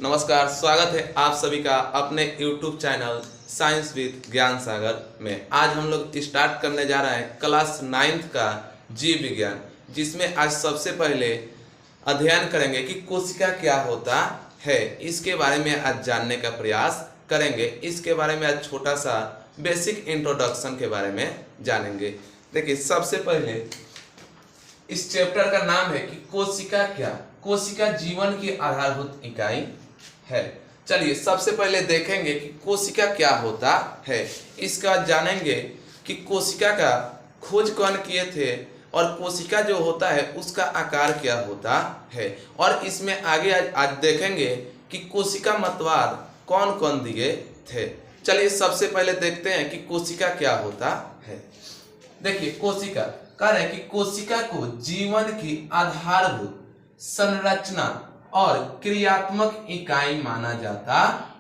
नमस्कार, स्वागत है आप सभी का अपने YouTube चैनल साइंस विद ज्ञान सागर में। आज हम लोग स्टार्ट करने जा रहे हैं क्लास 9th का जीव विज्ञान, जिसमें आज सबसे पहले अध्ययन करेंगे कि कोशिका क्या होता है। इसके बारे में आज जानने का प्रयास करेंगे। इसके बारे में आज छोटा सा बेसिक इंट्रोडक्शन के बारे में जानेंगे। देखिए, सबसे पहले इस चैप्टर का नाम है कि कोशिका क्या। कोशिका जीवन की आधारभूत इकाई है। चलिए सबसे पहले देखेंगे कि कोशिका क्या होता है। इसका जानेंगे कि कोशिका का खोज कौन किए थे और कोशिका जो होता है उसका आकार क्या होता है। और इसमें आगे आज देखेंगे कि कोशिका मतवाद कौन कौन दिए थे। चलिए सबसे पहले देखते हैं कि कोशिका क्या होता है। देखिए, कोशिका कह रहे हैं कि कोशिका को जीवन की आधारभूत संरचना और क्रियात्मक इकाई माना जाता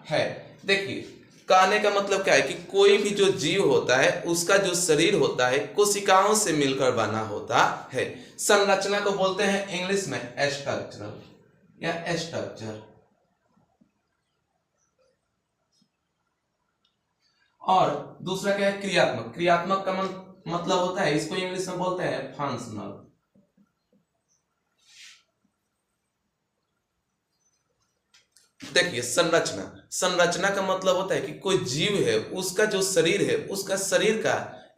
है। देखिए, कहने का मतलब क्या है कि कोई भी जो जीव होता है उसका जो शरीर होता है कोशिकाओं से मिलकर बना होता है। संरचना को बोलते हैं इंग्लिश में स्ट्रक्चर या स्ट्रक्चर, और दूसरा क्या है क्रियात्मक। क्रियात्मक का मतलब होता है, इसको इंग्लिश में बोलते हैं फंक्शनल। देखिए, संरचना का मतलब होता है कि कोई जीव है उसका जो शरीर है उसका शरीर का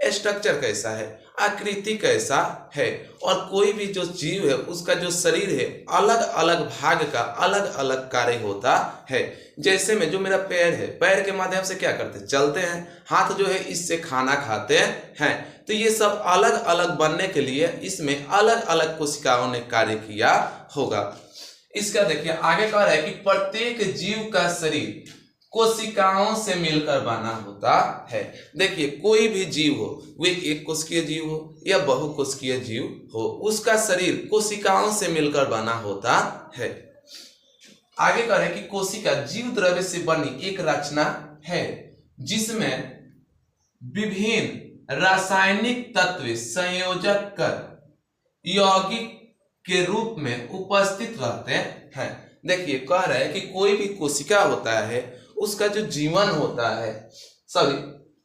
स्ट्रक्चर कैसा है, आकृति कैसा है। और कोई भी जो जीव है उसका जो शरीर है अलग अलग भाग का अलग अलग कार्य होता है। जैसे में जो मेरा पैर है, पैर के माध्यम से क्या करते हैं, चलते हैं। हाथ जो है इससे खाना खाते हैं। तो ये सब अलग अलग बनने के लिए इसमें अलग अलग कोशिकाओं ने कार्य किया होगा। इसका देखिए आगे कह रहा है कि प्रत्येक जीव का शरीर कोशिकाओं से मिलकर बना होता है। देखिए, कोई भी जीव हो, वे एक कोशिकीय जीव हो या बहुकोशिकीय जीव हो, उसका शरीर कोशिकाओं से मिलकर बना होता है। आगे कह रहे हैं कि कोशिका जीव द्रव्य से बनी एक रचना है जिसमें विभिन्न रासायनिक तत्व संयोजक कर यौगिक के रूप में उपस्थित रहते हैं। देखिए, कह रहे हैं कि कोई भी कोशिका होता है उसका जो जीवन होता है,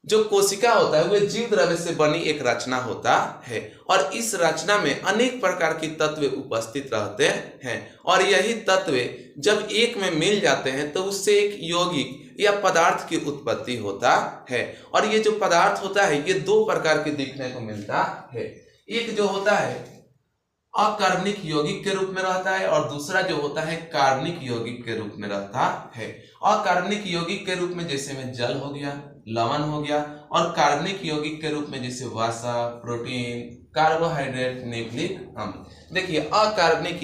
जो कोशिका होता है वह जीव द्रव्य से बनी एक रचना होता है। और इस रचना में अनेक प्रकार के तत्व उपस्थित रहते हैं। और यही तत्व जब एक में मिल जाते हैं तो उससे एक यौगिक या पदार्थ की उत्पत्ति होता है। और ये जो पदार्थ होता है ये दो प्रकार के देखने को मिलता है। एक जो होता है अकार्बनिक यौगिक के रूप में रहता है और दूसरा जो होता है कार्बनिक यौगिक के रूप में रहता है। अकार्बनिक यौगिक के रूप में जैसे में जल हो गया, लवण हो गया, और कार्बनिक यौगिक के रूप में जैसे वसा, प्रोटीन, कार्बोहाइड्रेट, न्यूक्लिक अम्ल। देखिए, अकार्बनिक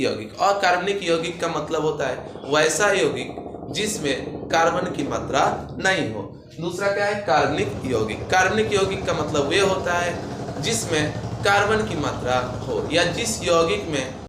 यौगिक का मतलब होता है वैसा यौगिक जिसमें कार्बन की मात्रा नहीं हो। दूसरा क्या है कार्बनिक यौगिक का मतलब वे होता है जिसमें कार्बन की मात्रा हो, या जिस यौगिक में